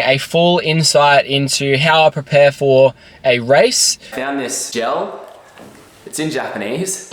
A full insight into how I prepare for a race. Found this gel. It's in Japanese.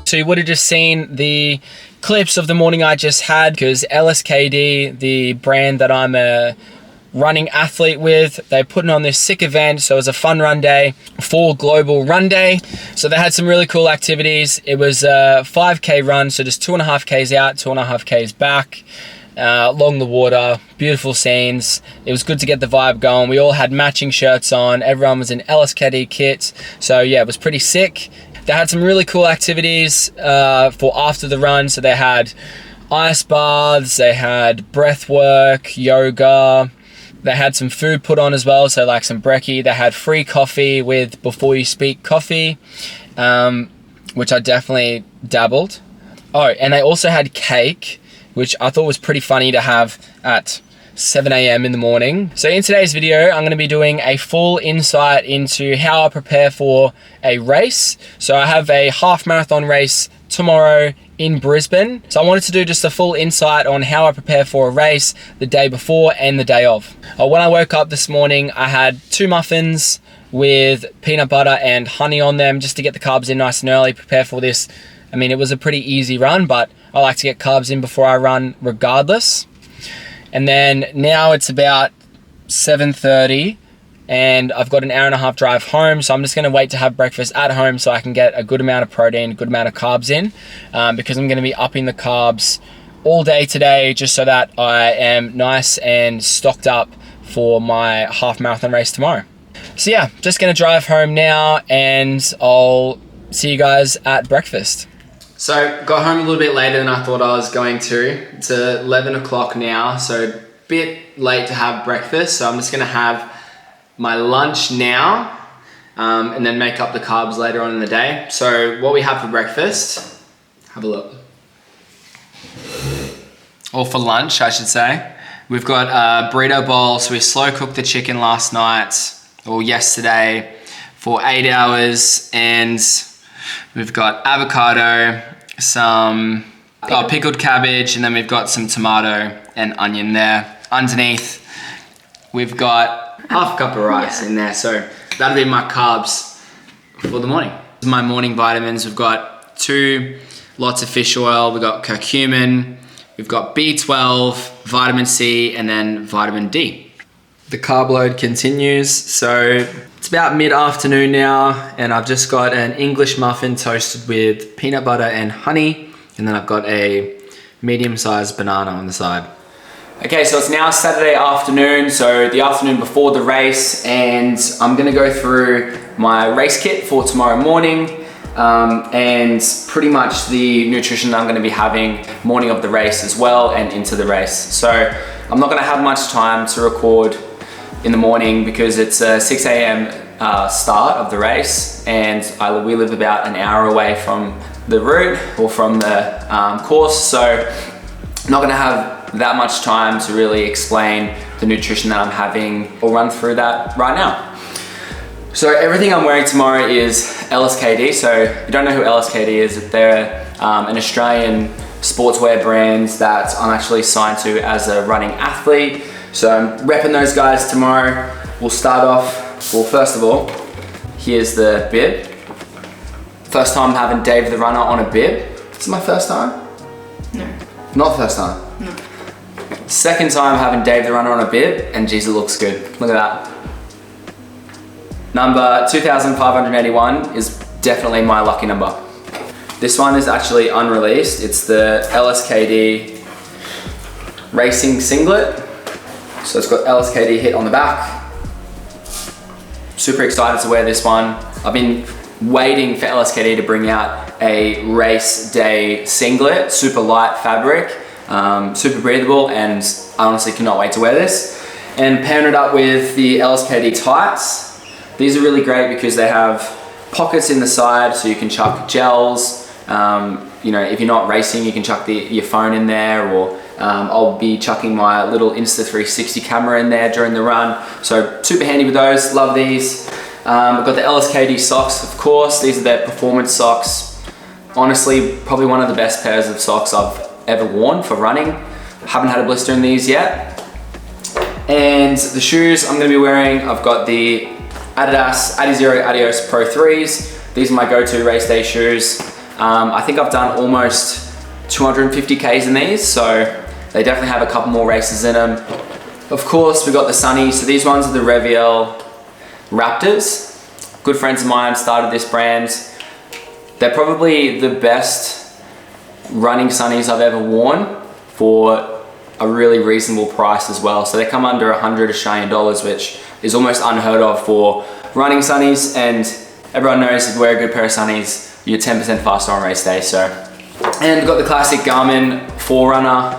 So you would have just seen the clips of the morning I just had, because LSKD, the brand that I'm a running athlete with, they're putting on this sick event. So it was a fun run day for Global Run Day. So they had some really cool activities. It was a 5K run, so just 2.5 Ks out, 2.5 Ks back. Along the water, beautiful scenes. It was good to get the vibe going. We all had matching shirts on. Everyone was in LSKD kits. So yeah, it was pretty sick. They had some really cool activities for after the run. So they had ice baths, they had breath work, yoga. They had some food put on as well, so like some brekkie. They had free coffee with Before You Speak coffee, which I definitely dabbled. Oh, and they also had cake, which I thought was pretty funny to have at 7 AM in the morning. So in today's video, I'm going to be doing a full insight into how I prepare for a race. So I have a half marathon race tomorrow in Brisbane. So I wanted to do just a full insight on how I prepare for a race the day before and the day of. When I woke up this morning, I had 2 muffins with peanut butter and honey on them, just to get the carbs in nice and early, prepare for this. I mean, it was a pretty easy run, but I like to get carbs in before I run regardless. And then now it's about 7:30 and I've got an hour-and-a-half drive home. So I'm just going to wait to have breakfast at home so I can get a good amount of protein, a good amount of carbs in, because I'm going to be upping the carbs all day today, just so that I am nice and stocked up for my half marathon race tomorrow. So yeah, just going to drive home now and I'll see you guys at breakfast. So got home a little bit later than I thought I was going to. It's 11 o'clock now, so a bit late to have breakfast. So I'm just gonna have my lunch now and then make up the carbs later on in the day. So what we have for breakfast, have a look. Or for lunch, I should say. We've got a burrito bowl. So we slow cooked the chicken last night or yesterday for 8 hours, and we've got avocado, some pickled cabbage, and then we've got some tomato and onion there. Underneath, we've got half a cup of rice in there. So that'll be my carbs for the morning. My morning vitamins, we've got 2 lots of fish oil, we've got curcumin, we've got B12, vitamin C, and then vitamin D. The carb load continues. So it's about mid-afternoon now, and I've just got an English muffin toasted with peanut butter and honey, and then I've got a medium-sized banana on the side. Okay, so it's now Saturday afternoon, so the afternoon before the race, and I'm gonna go through my race kit for tomorrow morning, and pretty much the nutrition that I'm gonna be having morning of the race as well and into the race. So I'm not gonna have much time to record in the morning because it's a 6 AM start of the race, and we live about an hour away from the route or from the course, so I'm not gonna have that much time to really explain the nutrition that I'm having. I'll run through that right now. So everything I'm wearing tomorrow is LSKD. So if you don't know who LSKD is, they're an Australian sportswear brand that I'm actually signed to as a running athlete. So I'm repping those guys tomorrow. We'll start off, well, first of all, here's the bib. First time having Dave the runner on a bib. Is it my first time? No. Not the first time? No. Second time having Dave the runner on a bib, and geez, it looks good. Look at that. Number 2,581 is definitely my lucky number. This one is actually unreleased. It's the LSKD Racing Singlet. So it's got LSKD hit on the back. Super excited to wear this one. I've been waiting for LSKD to bring out a race day singlet, super light fabric, super breathable, and I honestly cannot wait to wear this. And pairing it up with the LSKD tights. These are really great because they have pockets in the side so you can chuck gels. You know, if you're not racing, you can chuck your phone in there, or I'll be chucking my little Insta360 camera in there during the run. So super handy with those, love these. I've got the LSKD socks, of course. These are their performance socks. Honestly, probably one of the best pairs of socks I've ever worn for running. Haven't had a blister in these yet. And the shoes I'm gonna be wearing, I've got the Adidas Adizero Adios Pro 3s. These are my go-to race day shoes. I think I've done almost 250 Ks in these, so they definitely have a couple more races in them. Of course, we've got the Sunnies. So these ones are the Reviel Raptors. Good friends of mine started this brand. They're probably the best running Sunnies I've ever worn for a really reasonable price as well. So they come under 100 Australian dollars, which is almost unheard of for running Sunnies. And everyone knows if you wear a good pair of Sunnies, you're 10% faster on race day. So, and we've got the classic Garmin Forerunner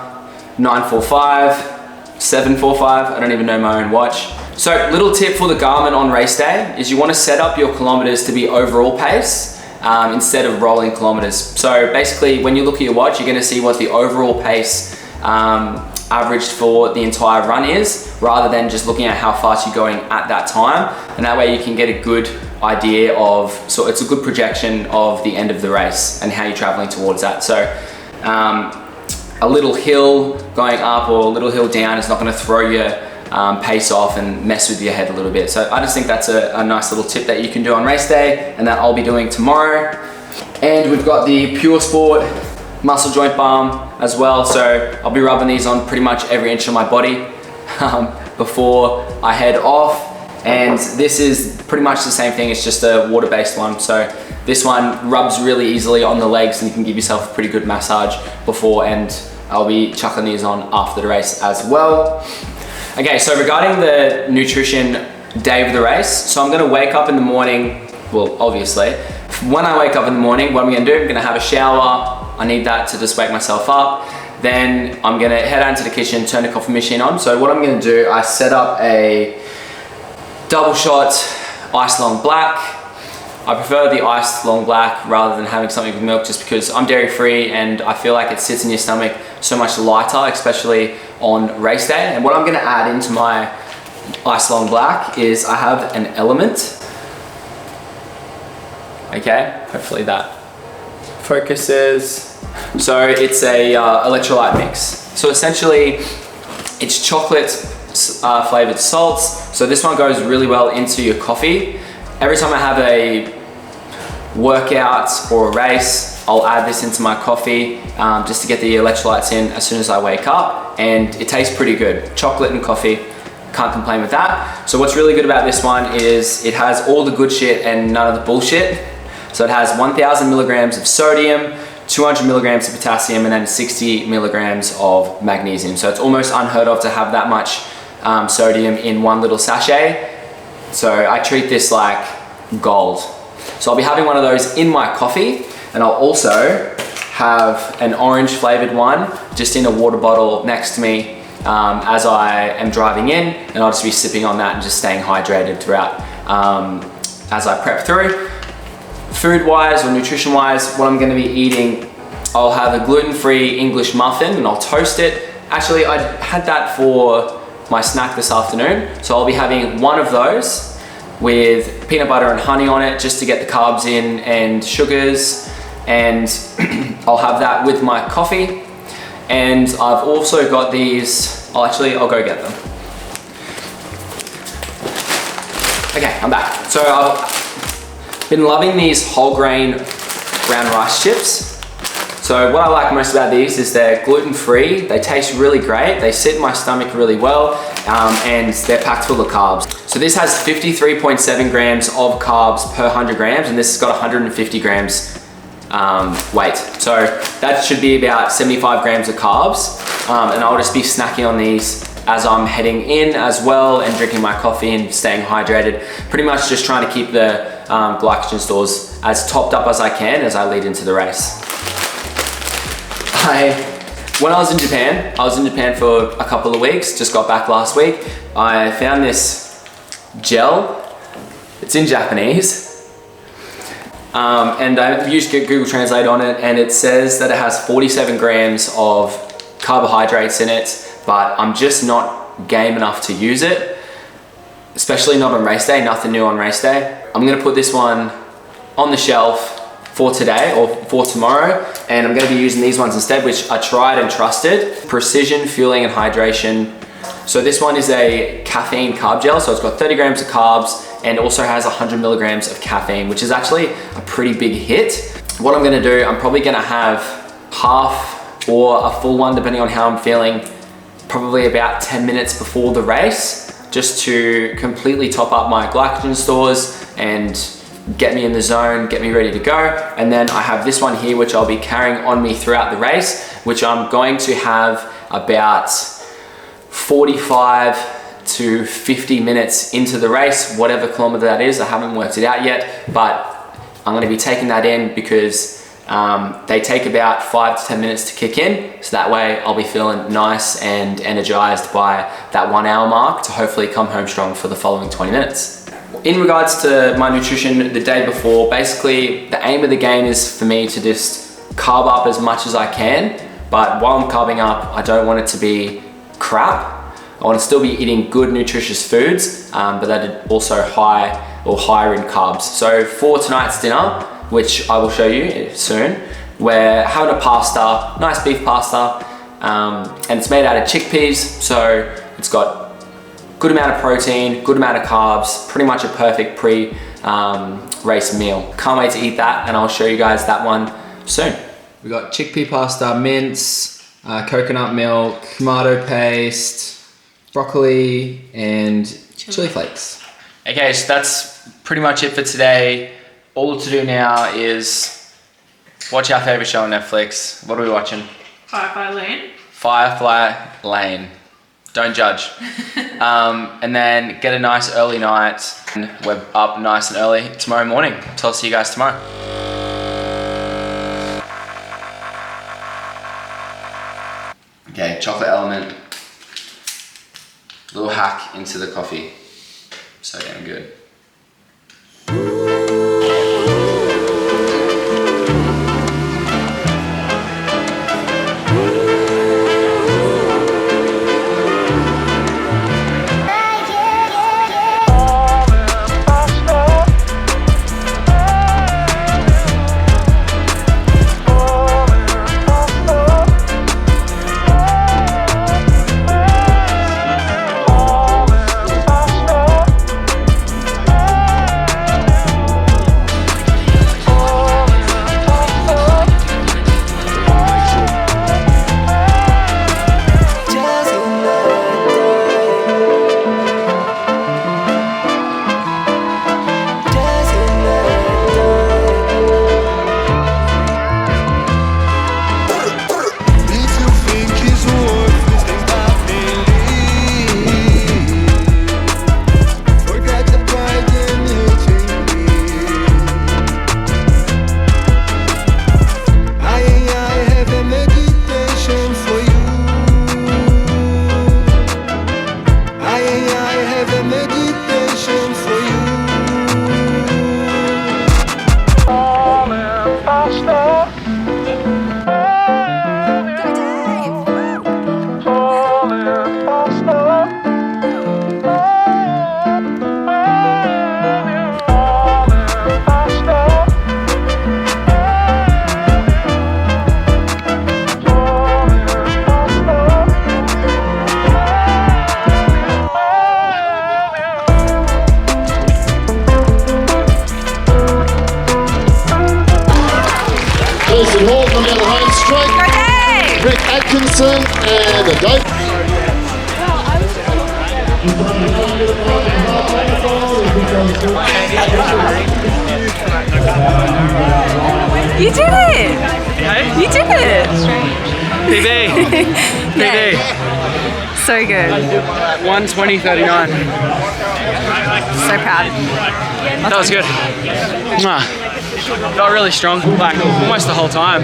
945, 745. I don't even know my own watch. So little tip for the Garmin on race day is you want to set up your kilometers to be overall pace instead of rolling kilometers. So basically when you look at your watch, you're going to see what the overall pace averaged for the entire run is, rather than just looking at how fast you're going at that time. And that way you can get a good idea of, so it's a good projection of the end of the race and how you're traveling towards that. So a little hill going up or a little hill down is not going to throw your pace off and mess with your head a little bit. So I just think that's a nice little tip that you can do on race day, and that I'll be doing tomorrow. And we've got the Pure Sport muscle joint balm as well. So I'll be rubbing these on pretty much every inch of my body before I head off. And this is pretty much the same thing, it's just a water-based one. So this one rubs really easily on the legs and you can give yourself a pretty good massage before, and I'll be chucking these on after the race as well. Okay, so regarding the nutrition day of the race, so I'm gonna wake up in the morning, well, obviously, when I wake up in the morning, what I'm gonna do, I'm gonna have a shower. I need that to just wake myself up. Then I'm gonna head out into the kitchen, turn the coffee machine on. So what I'm gonna do, I set up a double shot iced long black. I prefer the iced long black rather than having something with milk, just because I'm dairy free and I feel like it sits in your stomach so much lighter, especially on race day. And what I'm gonna add into my iced long black is I have an Element. Okay, hopefully that focuses. So it's a electrolyte mix. So essentially it's chocolate flavored salts. So this one goes really well into your coffee. Every time I have a workout or a race, I'll add this into my coffee just to get the electrolytes in as soon as I wake up, and it tastes pretty good. Chocolate and coffee, can't complain with that. So what's really good about this one is it has all the good shit and none of the bullshit. So it has 1,000 milligrams of sodium, 200 milligrams of potassium, and then 60 milligrams of magnesium. So it's almost unheard of to have that much sodium in one little sachet. So I treat this like gold. So I'll be having one of those in my coffee, and I'll also have an orange flavored one just in a water bottle next to me as I am driving in, and I'll just be sipping on that and just staying hydrated throughout as I prep through. Food wise or nutrition wise, what I'm going to be eating, I'll have a gluten-free English muffin and I'll toast it. Actually, I had that for my snack this afternoon, so I'll be having one of those with peanut butter and honey on it just to get the carbs in and sugars, and I'll have that with my coffee. And I've also got these, I'll go get them. Okay, I'm back. So I've been loving these whole grain brown rice chips. So what I like most about these is they're gluten-free, they taste really great, they sit in my stomach really well, and they're packed full of carbs. So this has 53.7 grams of carbs per 100 grams, and this has got 150 grams weight. So that should be about 75 grams of carbs. And I'll just be snacking on these as I'm heading in as well, and drinking my coffee and staying hydrated. Pretty much just trying to keep the glycogen stores as topped up as I can as I lead into the race. When I was in Japan for a couple of weeks, just got back last week. I found this gel. It's in Japanese. And I used Google Translate on it, and it says that it has 47 grams of carbohydrates in it, but I'm just not game enough to use it, especially not on race day, nothing new on race day. I'm gonna put this one on the shelf for today or for tomorrow, and I'm gonna be using these ones instead, which I tried and trusted. Precision Fueling and Hydration. So this one is a caffeine carb gel, so it's got 30 grams of carbs and also has 100 milligrams of caffeine, which is actually a pretty big hit. What I'm gonna do, I'm probably gonna have half or a full one, depending on how I'm feeling, probably about 10 minutes before the race, just to completely top up my glycogen stores and get me in the zone, get me ready to go. And then I have this one here, which I'll be carrying on me throughout the race, which I'm going to have about 45 to 50 minutes into the race, whatever kilometer that is. I haven't worked it out yet, but I'm gonna be taking that in because they take about 5 to 10 minutes to kick in. So that way I'll be feeling nice and energized by that 1 hour mark to hopefully come home strong for the following 20 minutes. In regards to my nutrition the day before, basically the aim of the game is for me to just carb up as much as I can, but while I'm carving up, I don't want it to be crap. I want to still be eating good nutritious foods, but that are also higher in carbs. So for tonight's dinner, which I will show you soon, we're having a pasta, nice beef pasta, and it's made out of chickpeas, so it's got good amount of protein, good amount of carbs, pretty much a perfect pre-race meal. Can't wait to eat that, and I'll show you guys that one soon. We got chickpea pasta, mince, coconut milk, tomato paste, broccoli, and chili flakes. Okay, so that's pretty much it for today. All to do now is watch our favorite show on Netflix. What are we watching? Firefly Lane. Firefly Lane. Don't judge. And then get a nice early night. And we're up nice and early tomorrow morning. So I'll see you guys tomorrow. Okay, chocolate element. Little hack into the coffee. So damn good. And a dive. You did it! Hey? You did it! PB. PB. So good. 1:20:39. So proud. That was good. Felt really strong, like almost the whole time.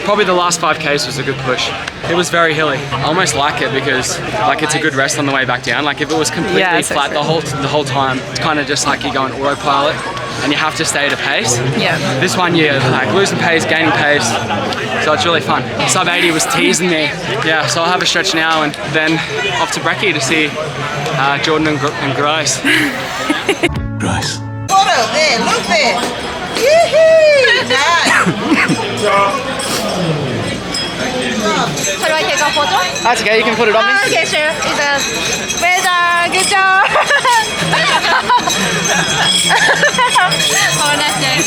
Probably the last 5Ks was a good push. It was very hilly. I almost like it because like it's a good rest on the way back down. Like if it was completely flat the whole time, it's kind of just like you're going autopilot and you have to stay at a pace. Yeah. This one you're like losing pace, gaining pace. So it's really fun. Sub 80 was teasing me. Yeah, so I'll have a stretch now and then off to Brekkie to see Jordan and Grice. Grice. Hold up there, look there. Yee-hee! Nice. How do I take a photo? That's okay, you can put it on me. Okay, sure. It does. Well done. Good job. Have a nice day.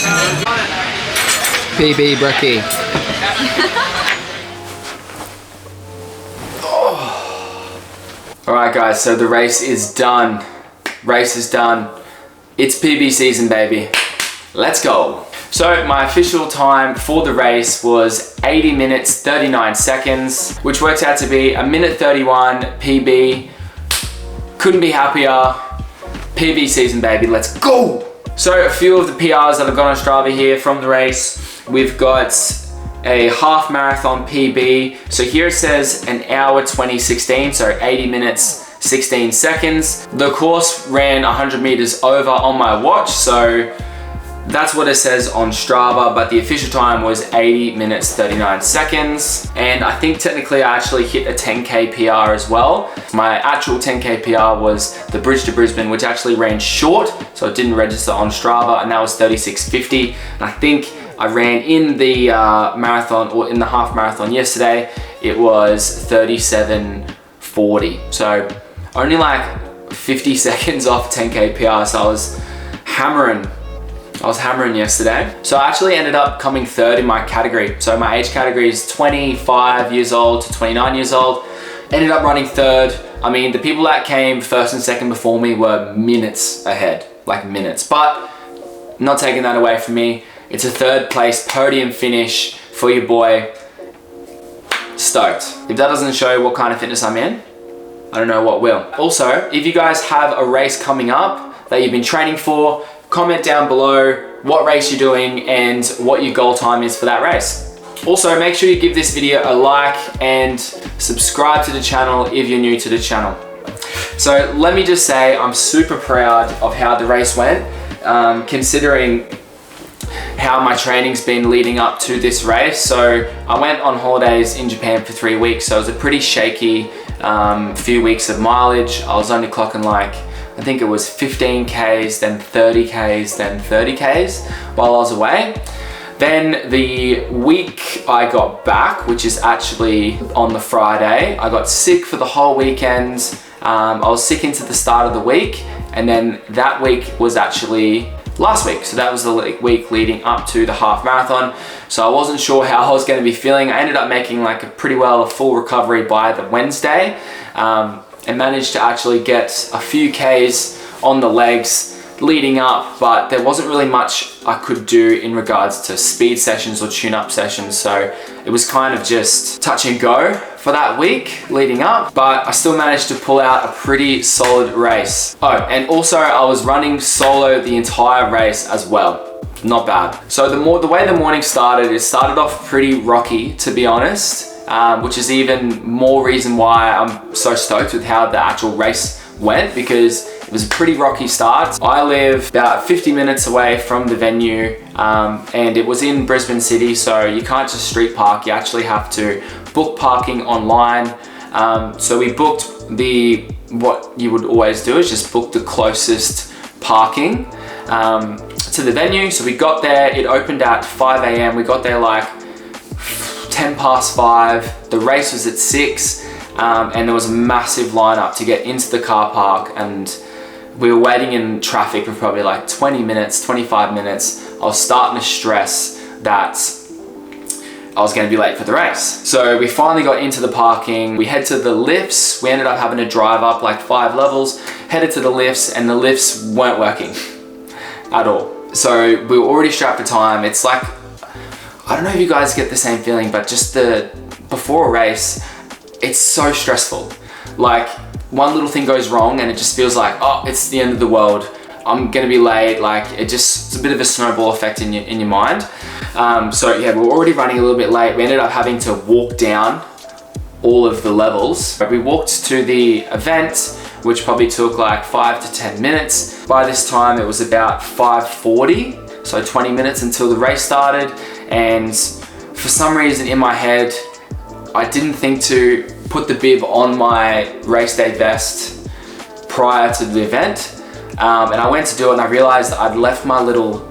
PB Brekkie. Alright guys, so the race is done. Race is done. It's PB season, baby. Let's go. So my official time for the race was 80 minutes 39 seconds, which works out to be 1:31 PB. Couldn't be happier. PB season, baby. Let's go. So a few of the PRs that I've got on Strava here from the race. We've got a half marathon PB. So here it says 1:20:16, so 80 minutes 16 seconds. The course ran 100 meters over on my watch, so that's what it says on Strava, but the official time was 80 minutes 39 seconds. And I think technically I actually hit a 10K PR as well. My actual 10K PR was the Bridge to Brisbane, which actually ran short, so it didn't register on Strava, and that was 36:50. And I think I ran in the marathon, or in the half marathon yesterday, it was 37:40. So only like 50 seconds off 10K PR, so I was hammering yesterday. So I actually ended up coming third in my category. So my age category is 25 years old to 29 years old. Ended up running third. I mean, the people that came first and second before me were minutes ahead, like minutes, but not taking that away from me. It's a third place podium finish for your boy. Stoked. If that doesn't show what kind of fitness I'm in, I don't know what will. Also, if you guys have a race coming up that you've been training for, comment down below what race you're doing and what your goal time is for that race. Also, make sure you give this video a like and subscribe to the channel if you're new to the channel. So let me just say, I'm super proud of how the race went, considering how my training's been leading up to this race. So I went on holidays in Japan for 3 weeks, so it was a pretty shaky few weeks of mileage. I was only clocking like, I think it was 15Ks, then 30Ks, then 30Ks while I was away. Then the week I got back, which is actually on the Friday, I got sick for the whole weekend. I was sick into the start of the week, and then that week was actually last week. So that was the week leading up to the half marathon. So I wasn't sure how I was going to be feeling. I ended up making like a full recovery by the Wednesday, and managed to actually get a few Ks on the legs leading up, but there wasn't really much I could do in regards to speed sessions or tune-up sessions. So it was kind of just touch and go for that week leading up, but I still managed to pull out a pretty solid race. Oh, and also I was running solo the entire race as well. Not bad. So the way the morning started, it started off pretty rocky, to be honest, which is even more reason why I'm so stoked with how the actual race went, because it was a pretty rocky start. I live about 50 minutes away from the venue, and it was in Brisbane City, so you can't just street park, you actually have to book parking online. So we booked what you would always do is just book the closest parking to the venue. So we got there, it opened at 5 a.m. We got there like 5:10. The race was at 6, and there was a massive lineup to get into the car park, and we were waiting in traffic for probably like 20 minutes, 25 minutes. I was starting to stress that I was going to be late for the race. So we finally got into the parking. We head to the lifts. We ended up having to drive up like 5 levels, headed to the lifts, and the lifts weren't working at all. So we were already strapped for time. It's like I don't know if you guys get the same feeling, but just before a race, it's so stressful. Like one little thing goes wrong and it just feels like, oh, it's the end of the world. I'm gonna be late. Like it's a bit of a snowball effect in your mind. So yeah, we're already running a little bit late. We ended up having to walk down all of the levels. We walked to the event, which probably took like 5 to 10 minutes. By this time, it was about 5:40, so 20 minutes until the race started. And for some reason in my head, I didn't think to put the bib on my race day vest prior to the event. And I went to do it and I realized that I'd left my little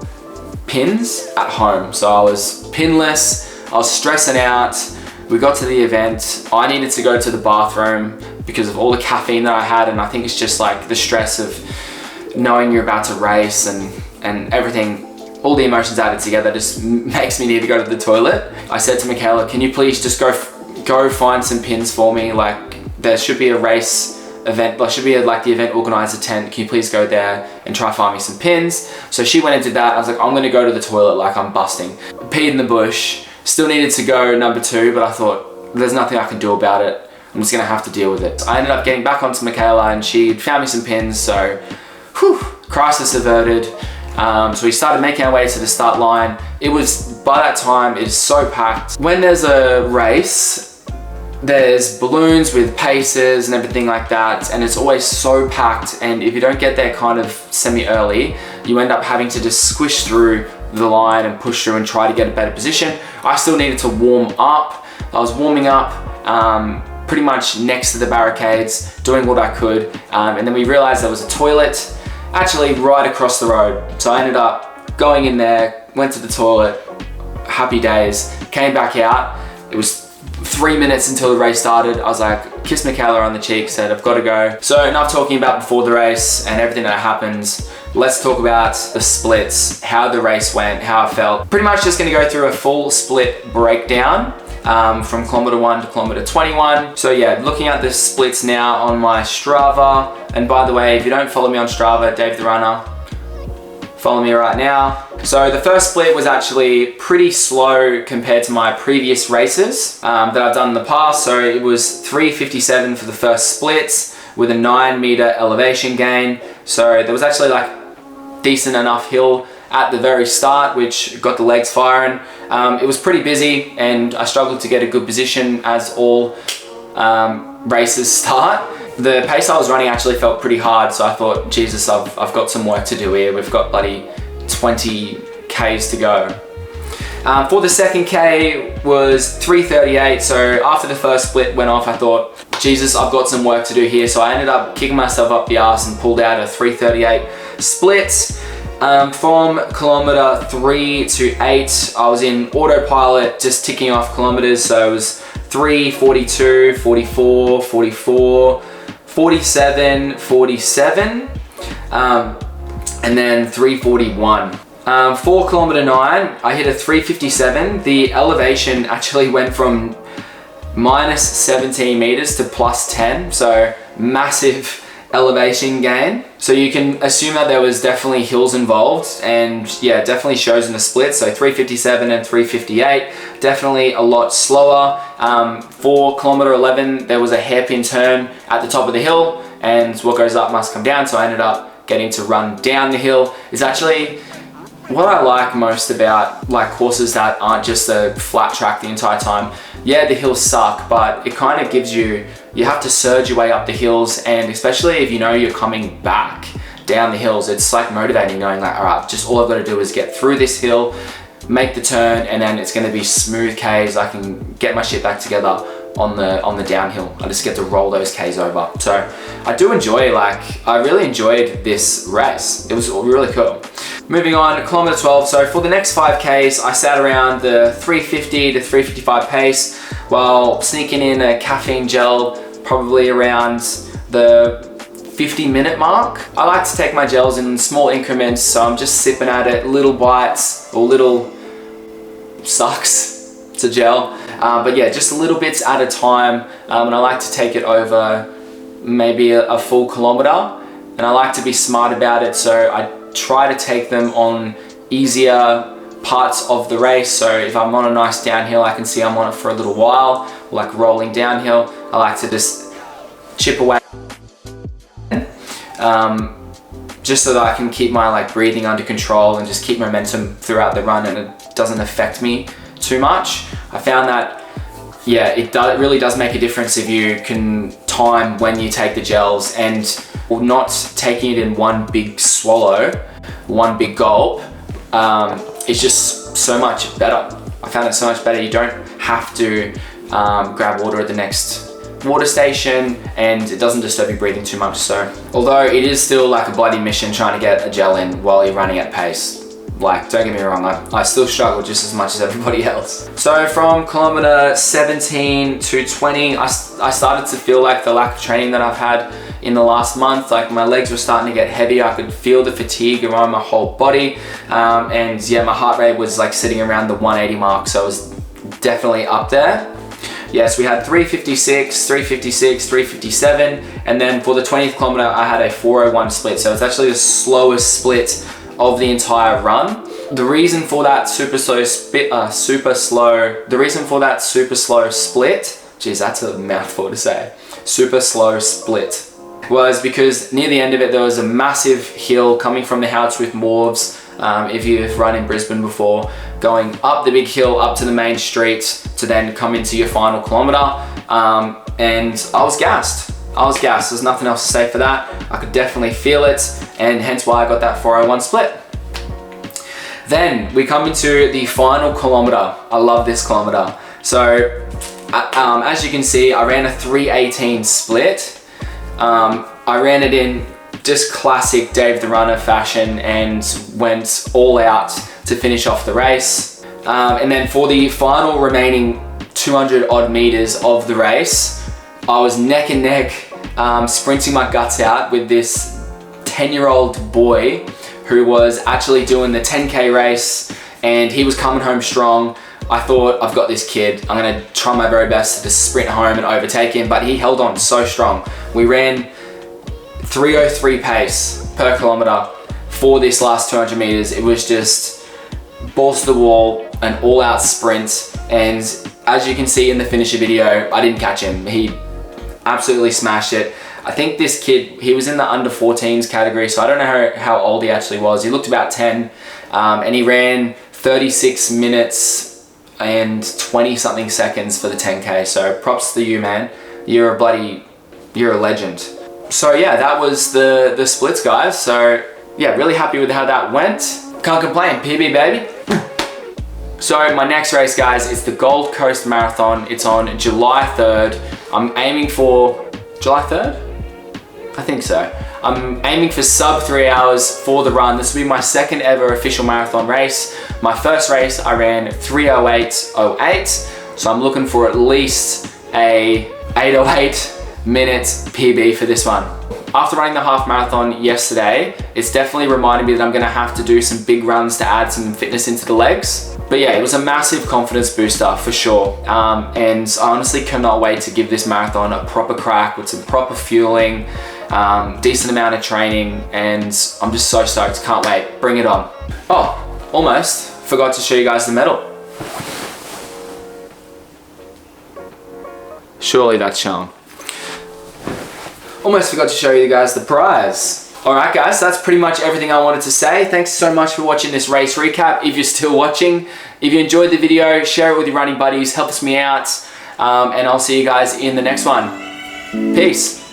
pins at home. So I was pinless, I was stressing out. We got to the event. I needed to go to the bathroom because of all the caffeine that I had. And I think it's just like the stress of knowing you're about to race and everything, all the emotions added together just makes me need to go to the toilet. I said to Michaela, can you please just go find some pins for me? Like there should be a race event, there should be like the event organizer tent. Can you please go there and try find me some pins? So she went and did that. I was like, I'm gonna go to the toilet like I'm busting. Peed in the bush, still needed to go number 2, but I thought there's nothing I can do about it. I'm just gonna have to deal with it. I ended up getting back onto Michaela and she found me some pins, so whew, crisis averted. So we started making our way to the start line. It was, by that time, it's so packed. When there's a race, there's balloons with paces and everything like that, and it's always so packed, and if you don't get there kind of semi-early, you end up having to just squish through the line and push through and try to get a better position. I still needed to warm up. I was warming up pretty much next to the barricades, doing what I could, and then we realized there was a toilet actually right across the road. So I ended up going in there, went to the toilet, happy days, came back out. It was 3 minutes until the race started. I was like, kissed Michaela on the cheek, said, I've got to go. So enough talking about before the race and everything that happens. Let's talk about the splits, how the race went, how I felt. Pretty much just gonna go through a full split breakdown from kilometer 1 to kilometer 21. So yeah, looking at the splits now on my Strava. And by the way, if you don't follow me on Strava, Dave the Runner, follow me right now. So the first split was actually pretty slow compared to my previous races that I've done in the past. So it was 3:57 for the first splits with a 9-meter elevation gain. So there was actually like decent enough hill at the very start, which got the legs firing. It was pretty busy and I struggled to get a good position as all races start. The pace I was running actually felt pretty hard, so I thought, Jesus, I've got some work to do here. We've got bloody 20 Ks to go. For the second K was 3:38, so after the first split went off, I thought, Jesus, I've got some work to do here. So I ended up kicking myself up the arse and pulled out a 3:38 split. From kilometer 3 to 8, I was in autopilot, just ticking off kilometers. So it was 3:42, 44, 44, 47, 47, and then 3:41. For kilometer 9, I hit a 3:57. The elevation actually went from minus 17 meters to plus 10, so massive elevation gain. So you can assume that there was definitely hills involved, and yeah, definitely shows in the split. So 3:57 and 3:58, definitely a lot slower. For kilometer 11, there was a hairpin turn at the top of the hill, and what goes up must come down. So I ended up getting to run down the hill. It's actually what I like most about like courses that aren't just a flat track the entire time. Yeah, the hills suck, but it kind of gives you have to surge your way up the hills, and especially if you know you're coming back down the hills, it's like motivating, knowing like, all right, just all I've got to do is get through this hill, make the turn, and then it's going to be smooth Ks. I can get my shit back together on the downhill. I just get to roll those Ks over. So I do enjoy, like, I really enjoyed this race. It was really cool. Moving on to kilometer 12. So for the next 5Ks, I sat around the 3:50 to 3:55 pace while sneaking in a caffeine gel, probably around the 50-minute mark. I like to take my gels in small increments, so I'm just sipping at it, little bites or little sucks to gel. But yeah, just little bits at a time. And I like to take it over maybe a full kilometer. And I like to be smart about it, so I try to take them on easier parts of the race. So if I'm on a nice downhill, I can see I'm on it for a little while, like rolling downhill. I like to just chip away, just so that I can keep my like breathing under control and just keep momentum throughout the run, and it doesn't affect me too much. I found that, yeah, it really does make a difference if you can time when you take the gels, and not taking it in one big swallow, one big gulp. It's just so much better. I found it so much better. You don't have to grab water at the next water station, and it doesn't disturb your breathing too much. So although it is still like a bloody mission trying to get a gel in while you're running at pace, like, don't get me wrong, I still struggle just as much as everybody else. So from kilometer 17 to 20, I started to feel like the lack of training that I've had in the last month, like my legs were starting to get heavy. I could feel the fatigue around my whole body. And yeah, my heart rate was like sitting around the 180 mark. So it was definitely up there. Yes, we had 356, 356, 357. And then for the 20th kilometer, I had a 401 split. So it's actually the slowest split of the entire run. The reason for that super slow split, geez, that's a mouthful to say, super slow split, was because near the end of it, there was a massive hill coming from the Houtswift Morves. If you've run in Brisbane before, going up the big hill, up to the main street to then come into your final kilometer. And I was gassed. There's nothing else to say for that. I could definitely feel it, and hence why I got that 401 split. Then we come into the final kilometer. I love this kilometer. So as you can see, I ran a 318 split. I ran it in just classic Dave the Runner fashion and went all out to finish off the race. And then for the final remaining 200 odd meters of the race, I was neck and neck, sprinting my guts out with this 10-year-old boy who was actually doing the 10K race, and he was coming home strong. I thought, I've got this kid. I'm gonna try my very best to just sprint home and overtake him, but he held on so strong. We ran 3:03 pace per kilometer for this last 200 meters. It was just balls to the wall, an all-out sprint, and as you can see in the finisher video, I didn't catch him. He absolutely smashed it. I think this kid, he was in the under 14s category, so I don't know how old he actually was. He looked about 10, and he ran 36 minutes and 20 something seconds for the 10K. So props to you, man. You're a legend. So yeah, that was the splits, guys. So yeah, really happy with how that went. Can't complain, PB baby. So my next race, guys, is the Gold Coast Marathon. It's on July 3rd. I'm aiming for July 3rd? I think so. I'm aiming for sub 3 hours for the run. This will be my second ever official marathon race. My first race, I ran 3:08.08. So I'm looking for at least a 8:08 minute PB for this one. After running the half marathon yesterday, it's definitely reminded me that I'm gonna have to do some big runs to add some fitness into the legs. But yeah, it was a massive confidence booster for sure. And I honestly cannot wait to give this marathon a proper crack with some proper fueling, decent amount of training, and I'm just so stoked, can't wait, bring it on. Oh, almost forgot to show you guys the medal. Surely that's shown. Almost forgot to show you guys the prize. Alright guys, that's pretty much everything I wanted to say. Thanks so much for watching this race recap. If you're still watching, if you enjoyed the video, share it with your running buddies, helps me out, and I'll see you guys in the next one. Peace.